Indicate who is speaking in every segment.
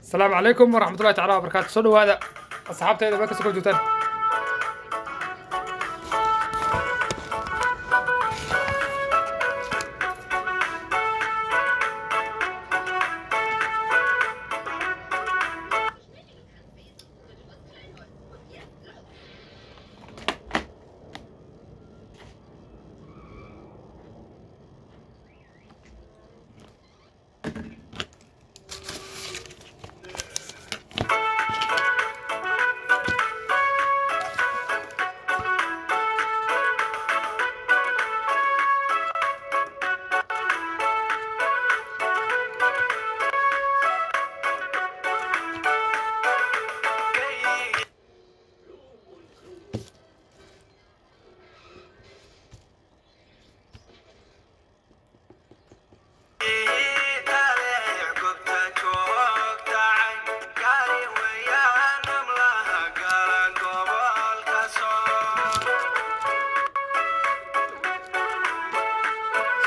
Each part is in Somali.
Speaker 1: السلام عليكم ورحمة الله تعالى وبركاته. صدوا هذا أصحابتي إذا بك سكوا جوتان.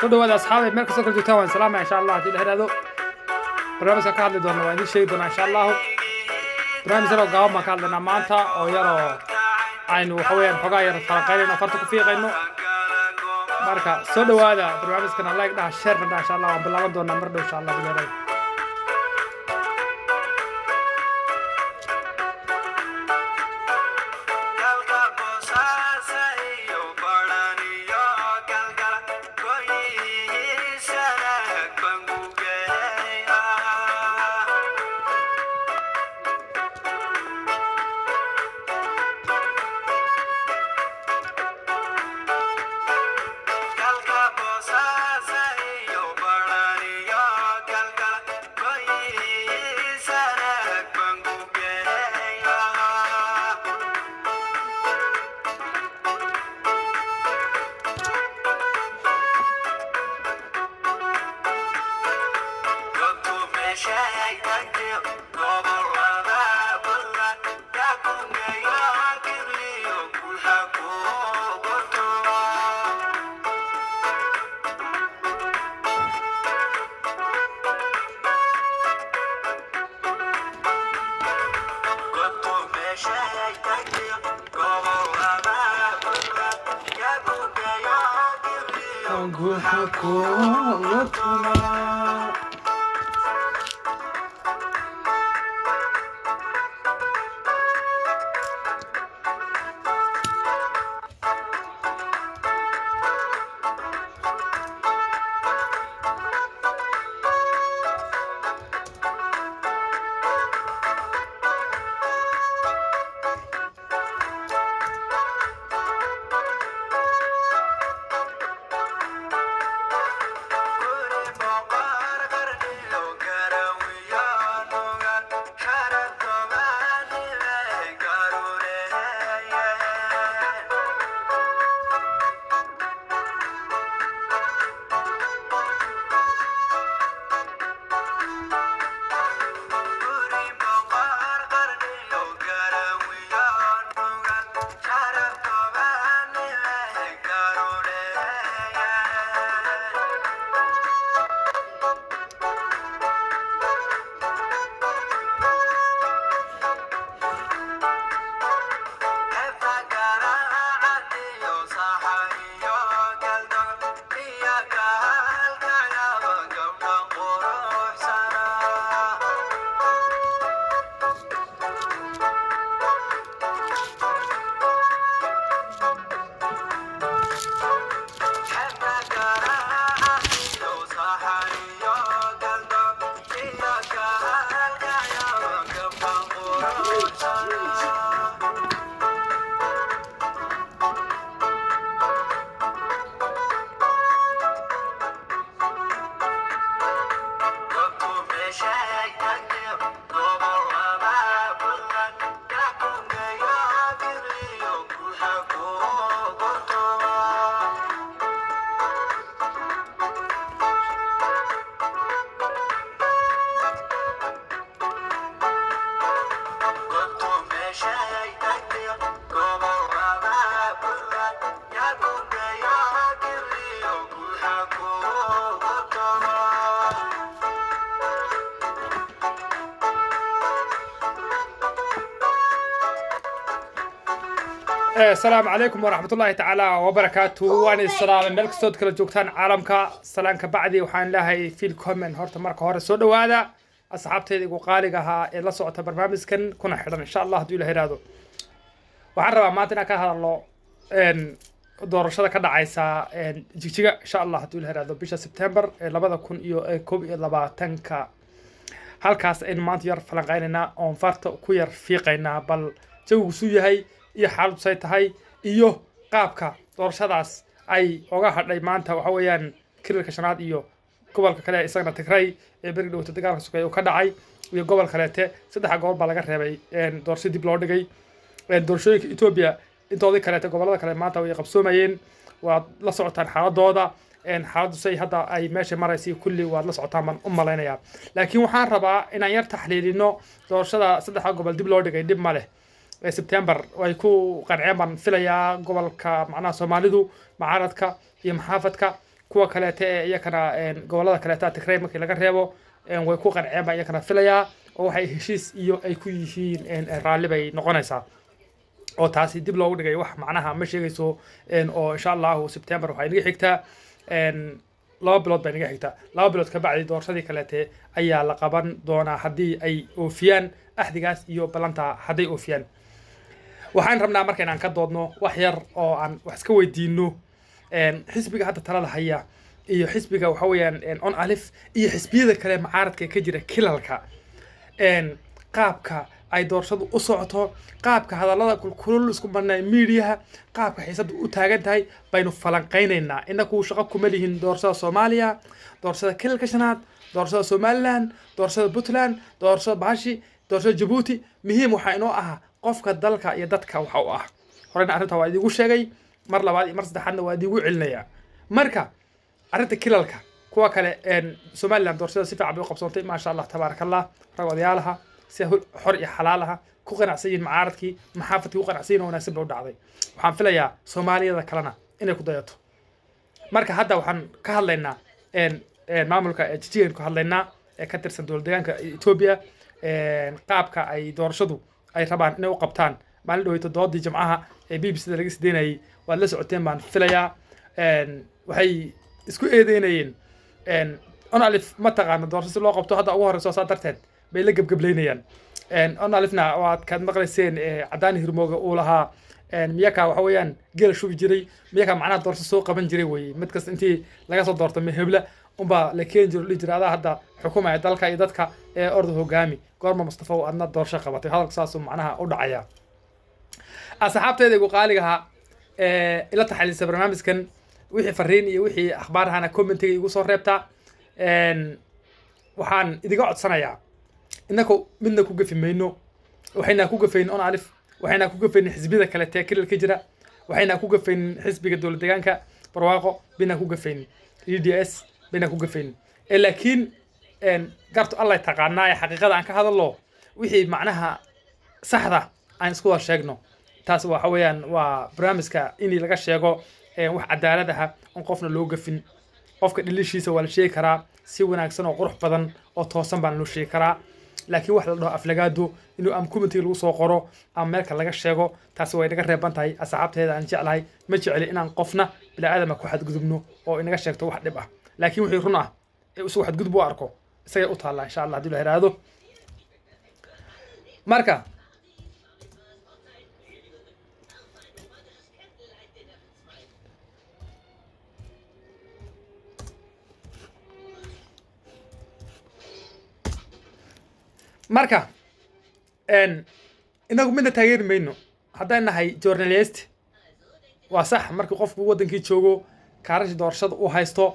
Speaker 1: صدوا هذا أصحابي مالك سكوا جوتان. سلام إن شاء الله. دي هذا برنامج كهذا دونا وعندي شيء دونا إن شاء الله. برنامج لو قام كهذا نمانتا أو يرى عينه حوين حقاير فرقين فرتك فيه غينه. marka soo dhawaada barnaamijkan like dhaha share dhaha insha Allah waan bilaaban doonaa mar dhow insha Allah bilaabay السلام عليكم ورحمة الله تعالى وبركاته وأنا السلام ملك صوت كلا جوكتان عالمك سلام كبعدي وحان لهي في الكومنت هورتا مركا هورا سود وهذا أصحابتي وقالقها إلا صوت برنامج كنا حرا إن شاء الله دوله هرادو waxaan rabaa maanta inaan ka hadalno doorashada ka dhacaysa jigjiga insha allah hadduu la heraado bisha September 2021 halkaas aynu maanta yar falanqaynaynaa oon farta ku yar fiiqaynaa bal jawigu suu yahay iyo xaaladdu say tahay iyo qaabka doorashadaas ay uga hadhay maanta waxa weeyaan kirilka shanaad iyo gobolka kale isagana Tigray ee bari dhawta dagaalka sugay oo ka dhacay iyo gobol kaleete saddex gobol baa laga reebay doorasho dib loo dhigay doorashooyinka Ethiopia intoodii kaleete gobolada kale maanta way qabsoomayeen waad la socotaan xaaladooda xaaladdu say hadda ay meesha maraysay kulli waad la socotaan baan u malaynayaa laakiin waxaan rabaa inaan yar taxliilino doorashada saddex gobol dib loo dhigay dib ma leh September way ku qanceen baan filayaa gobolka macnaha Soomaalidu mucaaradka iyo maxaafadka kuwa kaleete iyakana gobolada kaleete Tigray markii laga reebo way ku qanceen baan iyakana filayaa oo waxay heshiis iyo ay ku yihiin raalli bay noqonaysaa oo taasi dib loogu dhigay wax macnaha ma sheegayso oo insha Allah September waxay naga xigtaa laba bilood bay naga xigtaa laba bilood ka bacdi doorashadii kaleete ayaa la qaban doonaa haddii ay oofiyaan ahdigaas iyo balanta hadday oofiyaan waxaan rabnaa marka inaan ka doodno wax yar oo aan wax iska weydiino xisbiga hadda talada haya iyo xisbiga waxa weeyaan on alif iyo xisbiyada kale mucaaradka ka jira kilalka qaabka ay doorashadu u socoto qaabka hadallada kulul isku banay meediyaha qaabka xiisadu u taagan tahay baynu falanqaynaynaa inagu shaqo kuma lihin doorashada Soomaaliya doorashada kilalka shanaad doorashada Somaliland doorashada Puntland doorashada Baashi doorashada Djibouti muhiim waxa inoo ah qofka dalka iyo dadka waxa uu ah horena arrinta waa idigu sheegay mar labaad iyo mar saddexaadna waa idigu celinaya marka arrinta kilalka kuwa kale Somaliland doorashada si fiican bay u qabsoontay ma sha Allah tabarakallah ragoodayaalaha si xor iyo xalaalaha ku qanacsan mucaaradkii maxaafadkii ku qanacsan wanaagsan baa u dhacday waxaan filayaa Soomaaliyada kalena inay ku dayato marka hadda waxaan ka hadlaynaa maamulka jijiyeen ku hadlaynaa ee ka tirsan dowladda deegaanka Ethiopia qaabka ay doorashadu ay rabaan inay u qabtaan maalin dhaweyto doodii jimcaha ee BBC laga sideynayay waad la socoteen baan filayaa waxay isku eedeynayeen on alif ma taqaano doorasho loo qabto hadda ugu horeyso saa darteed bay la gabgableynayaan on alifna waad ka maqlayseen cadaan hirmooga uu lahaa miyaka waxa weeyaan geel shubi jiray miyaka macnaha doorasho soo qaban jiray weeye mid kasta intii laga soo doorto hebla umba la keen jiro lijraada hadda xukuumada dalka iyo dadka ordo hogaami goorma Mustafa oo adna doorasho qabatay hadalka saas macnaha u dhacaya asxaabteeda ugu qaaligaha ila taxaliisa barnaamijkan wixii fariin iyo wixii akhbaarahana commentiga igu soo reebta waxaan idiga codsanayaa inako midna ku gafimayno waxayna ku gafayn on alif waxayna ku gafayn xisbiyada kale ee kilalka jira waxayna ku gafayn xisbiga dowladda deegaanka barwaaqo bina ku gafayn EDS bina ku gafayn laakiin garto Allah taqaanaa xaqiiqada aan ka hadalno wixii macnaha saxda aan isku wada sheegno taas waxa weeyaan waa barnaamijka in laga sheego wax cadaalad ah on qofna loo gafin qofka dhilishiisa waa la sheegi karaa si wanaagsan oo qurux badan oo toosan baan loo sheegi karaa laakiin wax la dhaho aflagaado inuu am community lagu soo qoro ama meelka laga sheego taasi way naga reeban tahay asxaabteeda aan jeclahay ma jeceli inaan qofna bila aadama ku xadgudubno oo inaga sheegto wax dhib ah laakiin wixii run ah ee isu xadgudub u arko isaga u taala insha Allah hadii la hiraado marka marka inagu midna taageeri mayno haddaan nahay journalist waa sax markii qofku wadankii joogo kaarashii doorashada uu haysto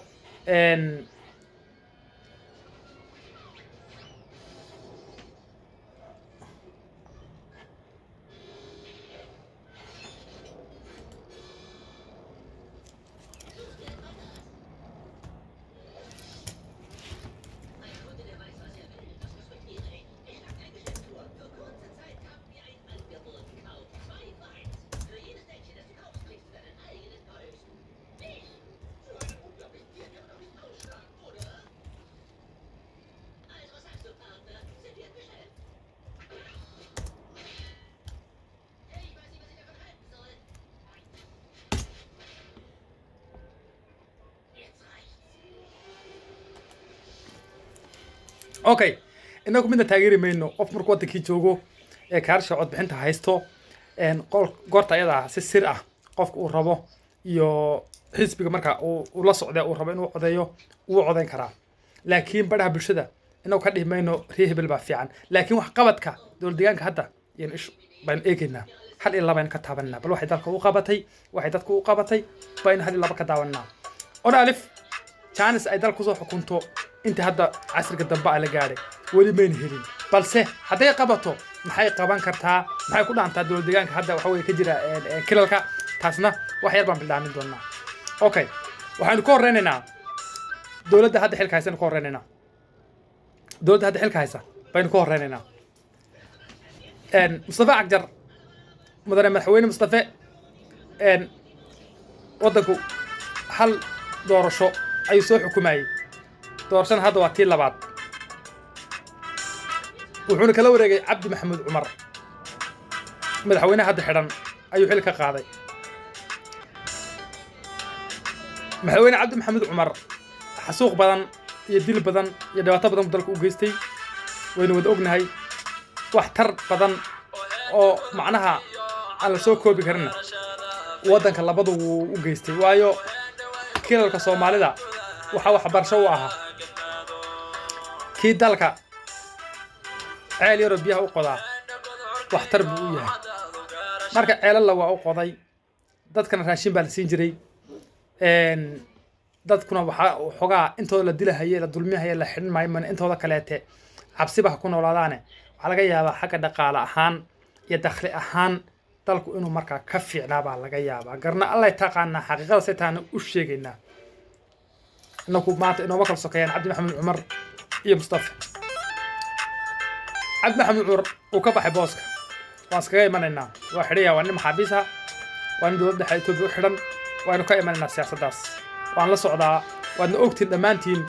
Speaker 1: okay inagu midna taageeri mayno qof markuu wadankii joogo ee kaarsha cod bixinta haysto goorta ayada si sir ah qofka uu rabo iyo xisbiga marka uu la socday uu rabo inuu codeeyo uu codeyn karaa laakiin baraha bulshada inagu ka dhimayno reehbel baa fiican laakiin wax qabadka dowladdeegaanka hadda yeen ish baan eegaynaa hal iyo laba in ka taabanna bal waxay dalka u qabatay waxay dadku u qabatay baan hal iyo laba ka daawanaa ona alif chance ay dalku soo xukunto inta hadda casriga dambe ay la gaaray wali mayn helin balse haday qabato maxay qaban kartaa maxay ku dhaantaa dowladdeegaanka hadda waxa way ka jira kilalka taasna wax yar baan bildaamin doonaa okay waxaanu ku horeynaynaa dowladda hadda xilka haysan ku horeynaynaa dowladda hadda xilka haysan baynu ku horeynaynaa Mustafa Cagjar mudane madaxweyne Mustafa wadanku hal doorasho ay soo xukumayay doorashada hadda waa tii labaad wuxuuna kala wareegay Cabdi Maxamuud Cumar madaxweynaha hadda xidhan ayuu xil ka qaaday madaxweyne Cabdi Maxamuud Cumar xasuuq badan iyo dil badan iyo dhibaato badan dalka u geystay waynu wada ognahay wax tar badan oo macnaha aan la soo koobi karin wadanka labadu u geystay waayo kilalka Soomaalida waxa wax barasho u ahaa kii dalka ceel yar biyaha u qodaa wax tar buu u yahay marka ceelal waa u qoday dadkana raashin baa la siin jiray dadkuna waxa xogaa intooda la dilahay la dulmiyahay la xidhin maayo intooda kaleete cabsiba ku noolaadaane waxa laga yaabaa xagga dhaqaale ahaan iyo dakhli ahaan dalku inuu markaa ka fiicnaa baa laga yaabaa garna Allah taqaana xaqiiqada saytaana u sheegaynaa inagu maanta inoo kala sokeeyaan Cabdi Maxamuud Cumar iyo Mustafa Cabdi Maxamuud Cumar uu ka baxay booska waan iskaga imanaynaa waa xiriya waa nin maxaabiisa waa nin dowladda Itoobiya u xidhan waanu ka imanaynaa siyaasaddaas waan la socdaa waadna ogtiin dhammaantiin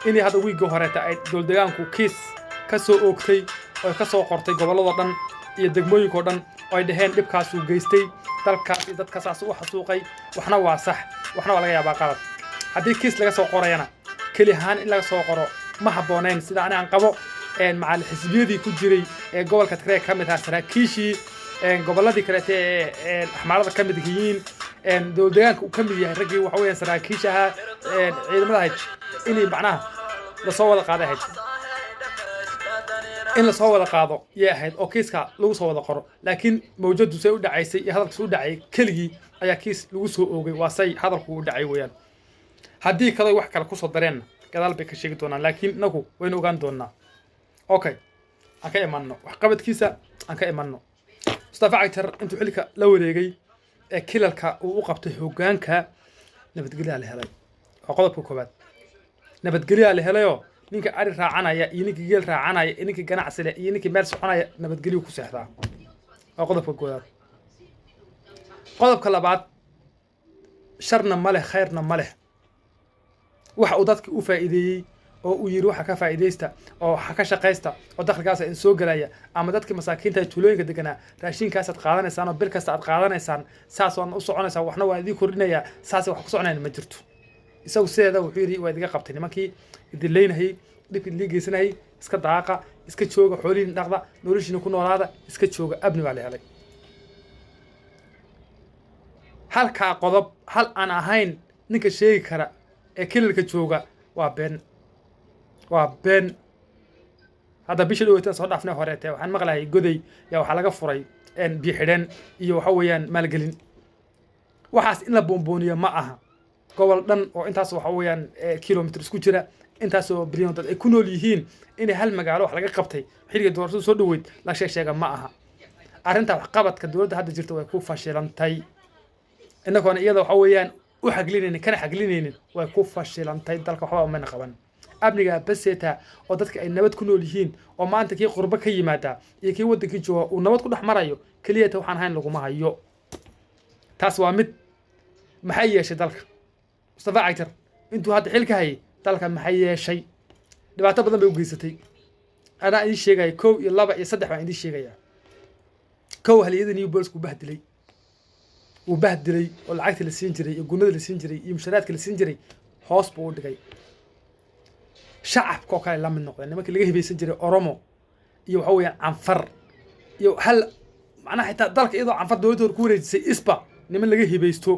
Speaker 1: inay hadda wiiga horeeta ay dowladdeegaanku kiis ka soo oogtay oo ka soo qortay gobolada dhan iyo degmooyinka dhan oo ay dhaheen dhibkaas uu geystay dalkaas iyo dadka saas u xasuuqay waxna waa sax waxna waa laga yaabaa qalad haddii kiis laga soo qorayana keli ahaan in laga soo qoro ma habboonayn sida aan qabo macal xisbiyadii ku jiray ee gobolka Tigray ka mid ah saraakiishii goboladii kale ee axmaarada ka mid yihiin dowladdeegaanka uu ka mid yahay raggii waxa weeyaan saraakiishaha ciidamada ahayd inay macnaha la soo wada qaaday ahayd in la soo wada qaado yay ahayd oo kiiska lagu soo wada qoro laakiin mawjadu say u dhacaysay iyo hadalku u dhacay keligii ayaa kiis lagu soo oogay waa say hadalku u dhacay weeyaan haddii kale wax kale ku soo dareen gadaal bay ka sheegi doonaan laakiin inagu waynu ogaan doonaa okay aan ka imanno wax qabadkiisa aan ka imanno Mustafa Cagjar intuu xilka la wareegay ee kilalka uu u qabtay hoggaanka nabadgelyo la helay oo qodobka koobaad nabadgelyo la helayo ninka ari raacanaya iyo ninka geel raacanaya iyo ninka ganacsi leh iyo ninka meel soconaya nabadgelyo ku seexdaa oo qodobka koobaad qodobka labaad sharna ma leh khayrna ma leh waxa uu dadka u faa'iideeyay oo uu yiri waxa ka faa'iideysta oo waxa ka shaqeysta oo dakhligaas in soo galaya ama dadka masaakiinta tuulooyinka deganaa raashinkaas aad qaadanaysaan oo bil kasta aad qaadanaysaan saas oo u soconaysaa waxna waa idin kordhinaya saas wax ku soconayna ma jirto isagu sideeda wuxuu yiri waa idiga qabtay nimankii idileynahay dhibkii liigeysanahay iska daaqa iska jooga xooliin dhaqda noloshiina ku noolaada iska jooga abni baa la helay halka qodob hal aan ahayn ninka sheegi kara ee kilalka jooga waa been هذا بيش لو يتصل ضعفنا هرته وحن مغلى جودي يا وحلا جفري إن بيحدن يو حويان مالجلين وحاس إن بونبونية معها قبل دن وأنت سو حويان كيلومتر سكوتشرة أنت سو بريون تد يكونوا ليهين إن هالمجال وحلا قبتي حيل دورسو صدويد لا شيء معها أرنت قبت كدور هذا جرت ويكون فاشلان تاي إنك أنا إياه حويان وحقلين كان حقلين ويكون فاشلان تاي دلك حوا من قبل abniga baseeta oo dadka ay nabad ku nool yihiin oo maanta kii qurba ka yimaada iyo kii waddanka jooga uu nabad ku dhaxmarayo kaliya ta waxaan hayn lagu ma hayo taas waa mid maxay yeeshay dalka Mustafa Cagjar intuu hadda xilka hay dalka maxay yeeshay dhibaato badan bay u geysatay ana idin sheegay 1 iyo 2 iyo 3 baan idin sheegaya kow haliyadii new balls ku bahdilay oo lacagta la siin jiray iyo gunada la siin jiray iyo musharaadka la siin jiray hoos buu u dhigay shacabka oo kale la mid noqdeen nimanka laga hibaysan jiray oromo iyo waxa weeyaan canfar iyo hal macnaha xitaa dalka iyadoo canfar dowladda ku wareejisay isba niman laga hibaysto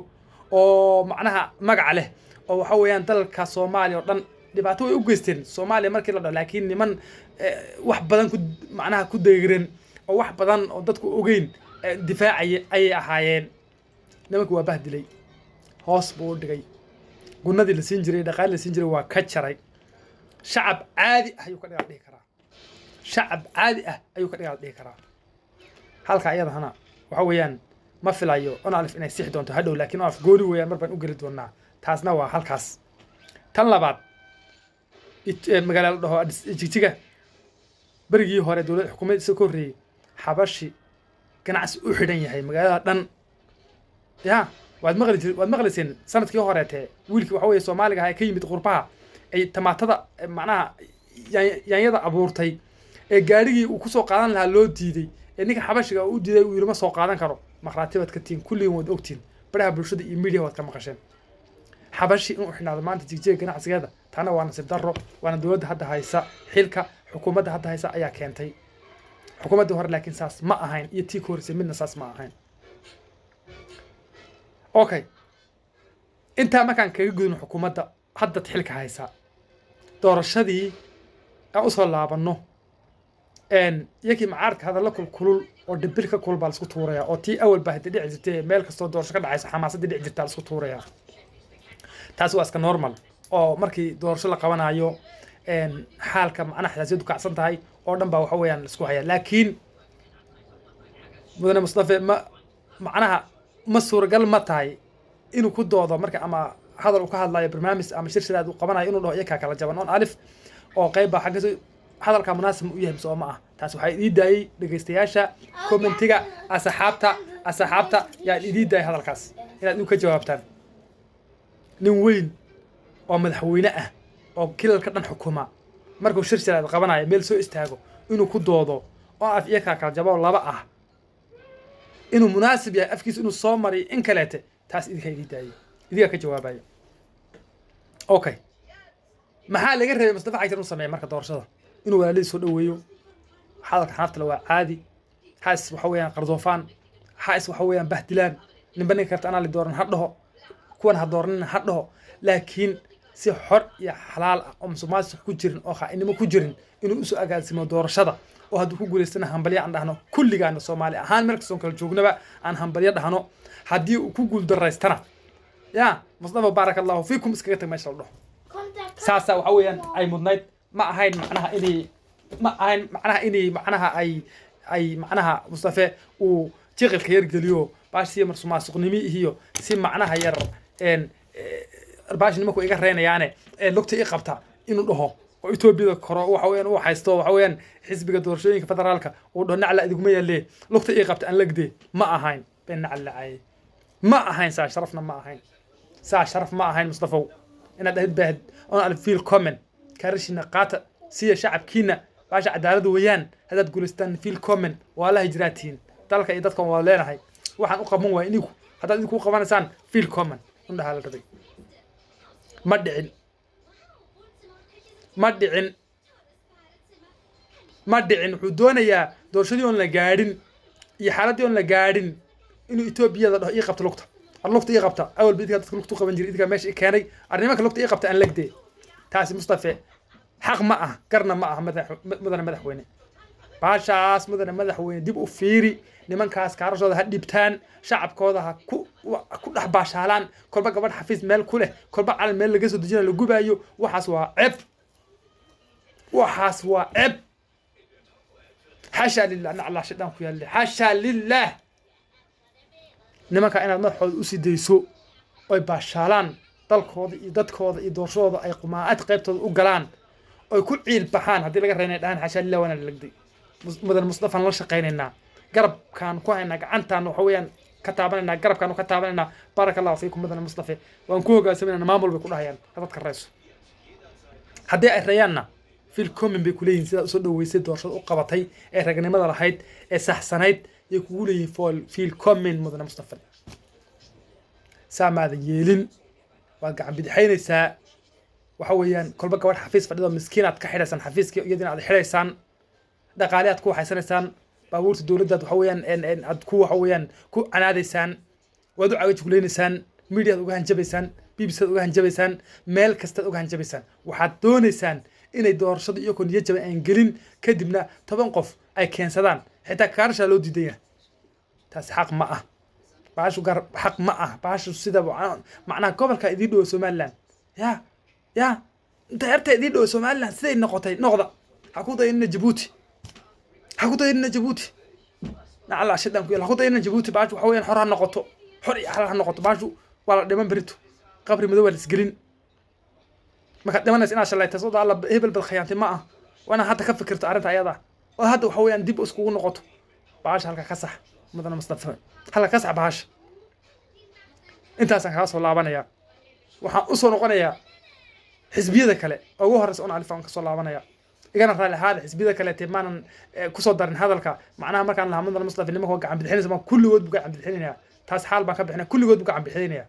Speaker 1: oo macnaha magac leh oo waxa weeyaan dalka Soomaaliya oo dhan dhibaato way u geysteen Soomaaliya markii la dhaho laakiin niman wax badan ku macnaha ku deegren oo wax badan oo dadku ogeyn difaacay ay ahaayeen nimanku waa bahdilay hoos buu dhigay gunadii la siin jiray dhaqaale la siin jiray waa ka jaray shacab caadi ah ayuu ka dhigaa karaa shacab caadi ah ayuu ka dhigaa karaa halka iyadana waxa weeyaan ma filayo on alif inay six doonto hadhow laakiin af gooli weeyaan mar baan u gali doonaa taasna waa halkaas tan labaad magaalada dhaho jigjiga barigii hore dawladda xukuumadda soo korreeyay xabashi ganacsi u xidhan yahay magaalada dhan ya waad maqlayseen sanadkii horeetee wiilkii waxa weeye Soomaaliga ah ka yimid qurbaha ay tamaatada macnaha yaanyada abuurtay ee gaarigii uu ku soo qaadan lahaa loo diiday ee ninka xabashiga uu diiday uu yirma soo qaadan karo maqraatibaad ka tiin kulliin wad ogtiin baraha bulshada iyo media wad ka maqasheen xabashi inuu xinaado maanta jigjiga ganacsigeeda taana waa nasiib darro waana dawladda hadda haysa xilka xukuumadda hadda haysa ayaa keentay xukuumadda hore laakiin saas ma ahayn iyo tii koorsi midna saas ma ahayn okay inta markaan kaga gudubno xukuumadda hadda xilka haysa doorashadii aan u soo laabano yakii macaarka hadalla kulul oo dhibilka kulul baa la isku tuuraya oo tii awal baa hadda dhici jirtay meel kastoo doorasho ka dhacaysa xamaasadii dhici jirta la isku tuuraya taas waa iska normal oo markii doorasho la qabanayo xaalka macnaha xasaasiyadu kacsan tahay oo dhan baa waxa weeyaan la isku haya laakiin mudane Mustafa macnaha ma suuragal ma tahay inuu ku doodo marka ama hadal uu ka hadlayo barnaamij ama shirshadaad uu qabanayo inuu dhaho iyaga kala jaban on alif oo qayb baa xagga hadalka munaasib u yahay soo ma ah taas waxay idii daayay dhageystayaasha commentiga asxaabta yaa idii daayay hadalkaas inaad u ka jawaabtaan nin weyn oo madaxweyne ah oo kilalka dhan xukuma markuu shirshadaad qabanayo meel soo istaago inuu ku doodo oo af iyaga kala jabo laba ah inuu munaasib yahay afkiisa inuu soo maray in kaleete taas idinka idii daayay idiga ka jawaabayo okay maxaa laga reebay Mustafa Cagjar inuu sameeyo marka doorashada inuu walaaladiis soo dhaweeyo hadalka xanaafta waa caadi haas waxa weeyaan qardoofaan haas waxa weeyaan bahdilaan ninban karta ana li dooran hadho kuwan ha dooran hadho laakiin si xor iyo xalaal ah oo musuqmaasuq ku jirin oo khaainimo ku jirin inuu isu agaasimo doorashada oo hadduu ku guuleystana hambalyo aan dhahno kulligaana Soomaali ahaan meel kasta oo kala joognaba aan hambalyo dhahno haddii uu ku guul daraystana ya Mustafa barakallahu fiikum iskaga tag meesha dhaho saasa waxa weeyaan ay mudnayd ma ahayn macnaha ay macnaha Mustafa uu jiqilka yar geliyo baashii marsumaasuqnimi iyo si macnaha yar arbaash nimanku iga reenayaane lugta ii qabta inuu dhaho oo Itoobiya koro waxa weeyaan uu haysto waxa weeyaan xisbiga doorashooyinka federaalka uu dhaho nacla adiguma yeelee lugta ii qabta aan lagdee ma ahayn been nacla ay ma ahayn saa sharafna ma ahayn saa sharaf ma ahayn Mustafa inaad ahid baahid on alif feel comment karishina qaata siya shacabkiina baasha cadaalad weeyaan hadaad guuleystaan feel comment walahi jiraatiin dalka iyo dadkan waa leenahay waxaan u qaban waa inigu hadaad idinku qabanaysaan feel comment indhaha la rabay ma dhicin wuxuu doonayaa doorashadii oon la gaadhin iyo xaaladii oon la gaadhin inuu Itoobiyada dhaho ii qabto lugta lugta ii qabta awal bidka dadka lugta qaban jiray idinka meesha keenay arrimaha lugta ii qabta aan lagdee taasi Mustafa xaq ma ah garna ma ah mudane madaxweyne baashaas mudane madaxweyne dib u fiiri nimankaas kaarashooda ha dhibtaan shacabkooda ha ku dhax baashaalaan kolba gabadh xafiis meel ku leh kolba calan meel laga soo dejinayo la gubaayo waxaas waa ceeb xasha lillah nacla shaytaan ku yaal xasha lillah nimanka inaad madaxooda u sideyso oo baashaalaan dalkooda iyo dadkooda iyo doorashooda ay qumaad qaybtooda u galaan oo ku ciil baxaan hadii laga reynay dhahan xasha lillah wana lagday mudan Mustafa la shaqeynayna garabkan ku hayna gacantan waxa weeyaan ka taabanayna garabkan ka taabanayna barakallahu fiikum mudan Mustafa waan ku hogaansamaynaa maamul bay ku dhahayaan dadka reeso hadii ay reeyaanna fil comment bay ku leeyihiin sida soo dhaweysay doorashada u qabatay ee ragnimada lahayd ee saxsanayd iyo kugu leeyihiin fil comment mudan Mustafa saamaada yeelin waa gacan bidixaynaysaa waxa weeyaan kolba gabadh xafiis fadhido miskiinaad ka xidhaysaan xafiiskii iyadina aad xidhaysaan dhaqaaliyaad ku waxaysanaysaan baabuurta dowladdaad waxa weeyaan aad ku waxa weeyaan ku canaadaysaan waad u cagajuglaynaysaan miidiyaad uga hanjabaysaan bbcad uga hanjabaysaan meel kastaad uga hanjabaysaan waxaad doonaysaan inay doorashada iyo niyo jaban aan gelin kadibna 10 qof ay keensadaan xitaa kaarsha loo diidaya taas xaq ma ah baashu gar xaq ma ah baashu sida macnaha gobolka idii dhow Soomaaliland ya inta idii dhow Soomaaliland siday noqotay noqda ha ku dayna Djibouti nacala shidan ku ha ku dayna Djibouti baashu waxa weeyaan xor ha noqoto xor iyo xal ha noqoto baashu wala dhiman berito qabri madow wala isgelin marka dhimanaysa inaad shalayto soo daala hebel bal khiyaantay ma ah wana hadda ka fikirto arinta ayada oo hadda waxa weeyaan dib iskugu noqoto baasha halka ka sax mudana Mustafa halka ka sax baasha intaas aan ka soo laabanaya waxaan u soo noqonayaa xisbiyada kale ugu horeysa oo alifan ka soo laabanaya igana raali hada xisbiyada kale teemaan ku soo darin hadalka macnaha markaan lahaa mudana Mustafa nimanka gacan bidixinaysa ma kulligood bu gacan bidixinaya taas xaal baan ka bixinay kulligood bu gacan bidixinaya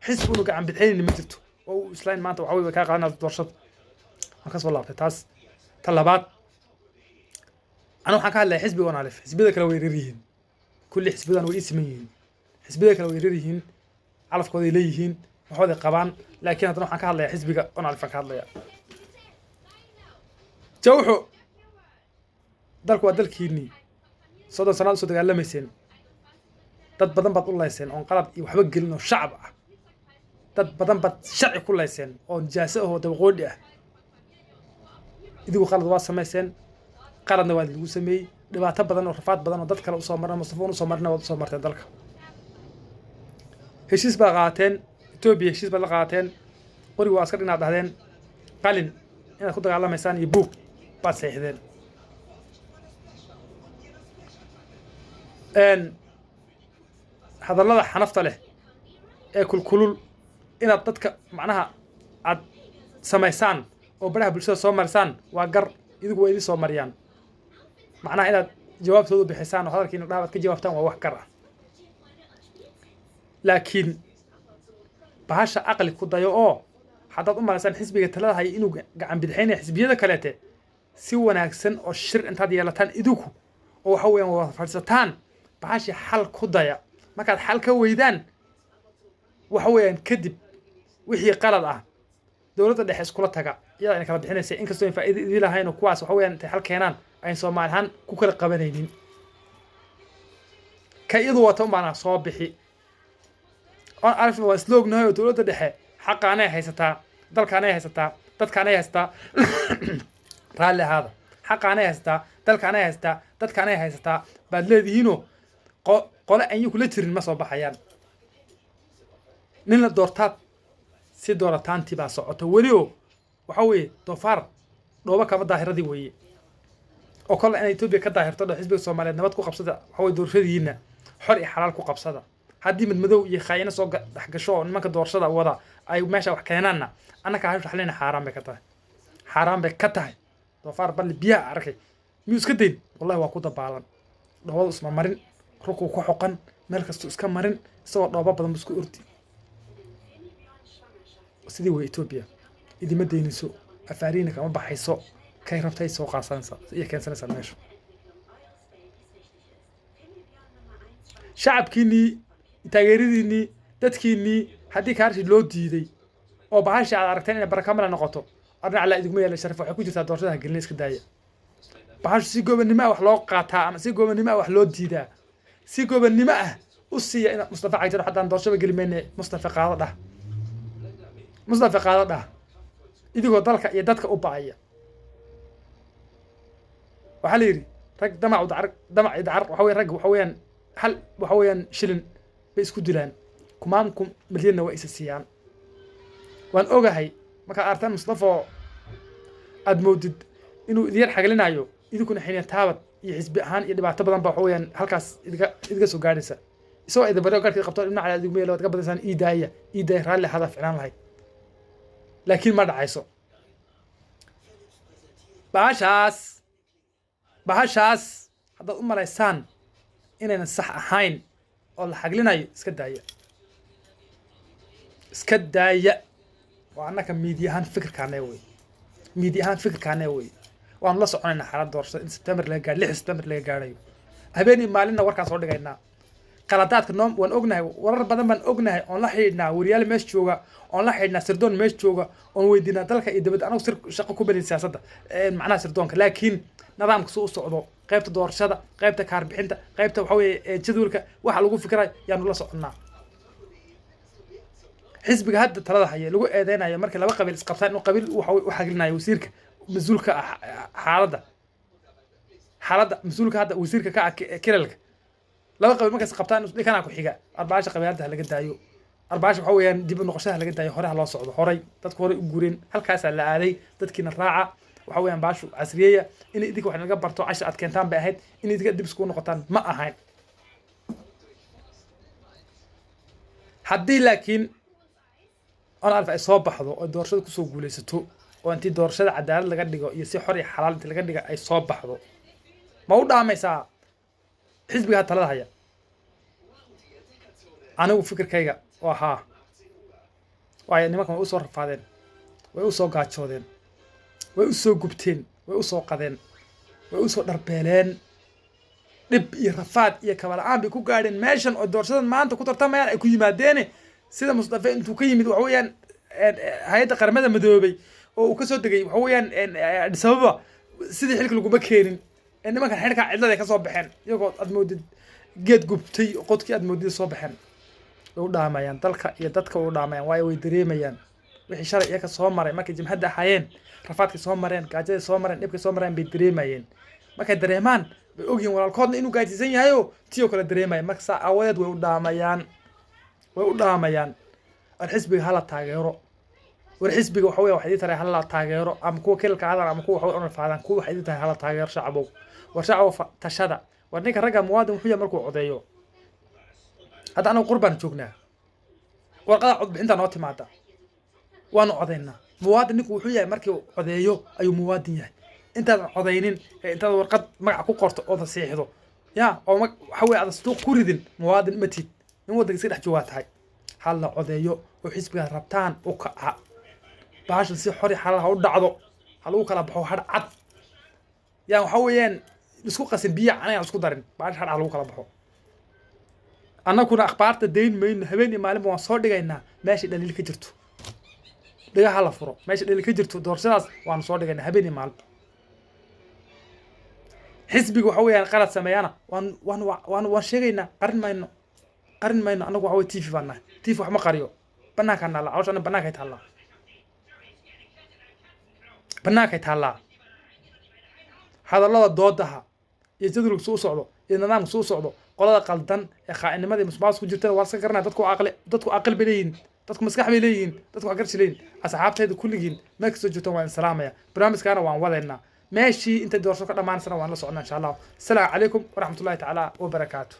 Speaker 1: xisbuna gacan bidixinayna ma jirto oo islaan maanta waxa weey ka qaadanaa doorashada aan ka soo laabtay taas talabaad أنا waxaan ka hadlay xisbiga oo alif xisbiyada kale way reerihiin kulli xisbiyadan way ismeeyeen xisbiyada kale way reerihiin calafkooda ay leeyihiin waxooda qabaan laakiin hadana waxaan ka hadlay xisbiga oo alif ka hadlaya jawxo dalku waa dalkiini 30 sano soo dagaalamayeen dad badan baad u layseen oo qalad iyo waxba gelin oo shacab ah dad badan baad sharci ku layseen oo jaaso oo dabaqoodi ah idigu qalad waa sameeyeen qaladna waa lagu sameeyay dhibaato badan oo rafaad badan oo dad kale u soo marna Mustafa u soo marna wad soo martay dalka heshiis baa qaateen Ethiopia heshiis baa la qaateen qori waa askar inaad dhahdeen qalin inaad ku dagaalamaysan iyo buug baad saxiixdeen hadallada xanafta leh ee kulkulul inaad dadka macnaha aad samaysaan oo baraha bulshada soo marsaan waa gar idigu way idin soo mariyaan macnaha inaad jawaabtooda bixisaan oo hadalkiina dhaabad ka jawaabtaan waa wax gar ah laakiin bahasha aqli ku dayo oo haddaad u malaysaan xisbiga talada hay inuu gacan bidixinay xisbiyada kaleete si wanaagsan oo shir intaad yeelataan idigu oo waxa weeyaan wada fadhiisataan bahasha xal ku daya markaad xal ka weydaan waxa weeyaan kadib wixii qalad ah dawladda dhexe iskula taga iyada in kala bixinaysa in kastoo faa'iido idin lahayn oo kuwaas waxa weeyaan intay xal keenaan ay Soomaalihan ku kala qabanaynin ka iyadu wato maana soo bixi oo alfa waa sloognahay oo dawladda dhexe xaqaanay haysataa dalkaanay haysataa dadkaanay haysataa raali hada xaqaanay haysataa dalkaanay haysataa dadkaanay haysataa baad leedihiinoo qole aan kula jirin ma soo baxayaan nin la doortaad si doorataantii baa socoto weli oo waxa weeye doofaar dhooba kama daahiradii weeye oo kale in Ethiopia ka daahirto xisbiga Soomaaliyeed nabad ku qabsada waxa weeye doorashadiina xor iyo xalaal ku qabsada haddii mid madow iyo khayna soo dhaxgasho nimanka doorashada wada ay meesha wax keenaana annaka ha xalina xaraam bay ka tahay doofaar bal biya arkay miyuu iska deyn wallahi waa ku dabaalan dhoobada isma marin ruku ku xoqan meel kasto iska marin isagoo dhooba badan isku urti sidii way Ethiopia idima deynayso afaariina kama baxayso kay rabtay soo qaasanaysa iyo keensanaysa meesha shacabkiini taageeridiini dadkiini haddii kaarshi loo diiday oo bahasha aad aragteen in barakamala noqoto arna ala idinku yeelay sharaf waxa ku jirta doorashada gelin iska daaya bahasha si goobnimo wax loo qaataa ama si goobnimo wax loo diidaa si goobnimo ah u siiya in Mustafa Cagjar haddaan doorashada gelimeene Mustafa qaado idigoo dalka iyo dadka u baaya waxa la yiri rag damac idar waxa weeyaan rag waxa weeyaan hal waxa weeyaan shilin bay isku dilaan kumaamkum milyan waa isasiyaan waan ogahay marka artan Mustafa aad moodid inuu idin xagalinayo idinkuna xineen taabad iyo xisbi ahaan iyo dhibaato badan baa waxa weeyaan halkaas idiga soo gaaraysa isoo ay dabaro galkii qabto dhinaca ala idigu meelo ka badaysan iidaay raali hada ficnaan lahayd laakiin ma dhacayso bahashaas haddaad u malaysaan inaynan sax ahayn oo la xaglinayo iska daaya وأنا كميديا فكر كان يوي ميديا فكر كان يوي وأنا لا سoconnayna xaalad doorasho in September laga gaaro 6 September laga gaarayo habeenii maalinna warkaas soo dhigayna qaladaadka noom waan ognahay warar badan baan ognahay oo la xidhnaa wariyaal meesh jooga oo la xidhnaa sirdoon meesh jooga oo weydiina dalka iyo dibadda anagu shaqo ku bari siyaasadda macnaha sirdoonka laakiin nidaamka soo socdo qaybta doorashada qaybta kaar bixinta qaybta waxa weeye jadwalka waxa lagu fikiray yaanu la soconnaa xisbiga hadda talada haya lagu eedeynayo markii laba qabiil isqabtaan inuu qabiil waxa gelinayo wasiirka mas'uulka xaaladda mas'uulka hadda wasiirka ka kilalka laba qabiil markaas qabtaan kana ku xiga arbaasha qabiilada laga daayo arbaasha waxa weeyaan dib u noqoshada laga daayo hore loo socdo horay dadku hore u guureen halkaas la aaday dadkiina raaca waxa weeyaan baashu casriyeeya in idinka wax laga barto cashar aad keentaan bay ahayd in idinka dib isku noqotaan ma ahayn haddii laakiin أنا أعرف إصابة حظو الدورشة كسو جوليستو وأنتي دورشة عدالة لقديقو يصير حري حلال أنت لقديقو إصابة حظو موضوع ما يسا حزب هاد ثلاثة هيا أنا وفكر كيجا وها ويعني ما كان ويوصل رفادين ويوصل قاتشودين ويوصل قبتين ويوصل قدين ويوصل دربيلين dhib iyo rafaad iyo kabala'aan bay ku gaadheen meeshan oo doorshadan maanta ku tartamayaan ay ku yimaadeen sida Mustafa intuu ka yimid waxa weeyaan hay'adda qaramada midoobay oo uu ka soo degay waxa weeyaan sababa sidii xilka lagu keenin nimankan xilka cidlada ka soo baxeen iyagoo aad moodid geed gubtay qodkii aad moodid soo baxeen oo dhaamayaan dalka iyo dadka oo dhaamayaan way dareemayaan wixii shalay iyaga soo maray markay jimhada hayeen rafaadka soo mareen gaajada soo mareen dhibka soo mareen bay dareemayeen markay dareemaan bay ogyihiin walaalkoodna inuu gaajaysan yahay oo tiyo kala dareemayaan marka saa awadeed way u dhaamayaan الحزب هلا تاجروا والحزب وحوي واحد ترى هلا تاجروا أم كوا كل كهذا أم كوا وحوي أنا فعلا كوا واحد ترى هلا تاجر شعبه وشعبه تشدد ونيك الرجال مواد وحوي مركو عضيو هذا أنا قربان شوكنا والقاعد عند نوتي ماذا وأنا عضينا مواد نيك وحوي مركو عضيو أي مواد يعني أنت عضينين أنت ورقد مع كوكرت أوضة سيحدو يا أو حوي على السوق كوردين مواد متي مواد يصير حجوات هاي هلا عضيو وحسبها ربطان وكع باش نسي حري حالها ودعدو هلو كلا بخو هاد عد يعني وحويان اسكو قسن بيع انا اسكو دارين باش هاد هلو كلا بخو انا كنا اخبارته دين مين هبيني مالين وان سو دغاينا ماشي دليل كجirto dhigaha la furo meesha dhalil ka jirto doorashadaas waan soo dhigay habeenii maal xisbiga waxa weeyaan qalad sameeyana waan sheegayna qarin mayno anagu waxa weey TV bana TV wax ma qariyo banaanka nala awshana banaanka taala hadallada doodaha iyo jadwalka soo socdo iyo nidaamka soo socdo qolada qaldan ee khaainimada musbaas ku jirta waa iska garanay dadku aqal bileeyin dadku maskax bileeyin dadku agarsi leeyin asxaabteedu kulligiin ma ka soo jirto waan salaamaya barnaamijkaana waan wadaynaa meeshii inta doorasho ka dhamaanaysa waan la soconaa insha Allah. Assalaamu calaykum wa rahmatullahi ta'ala wa barakaatuh.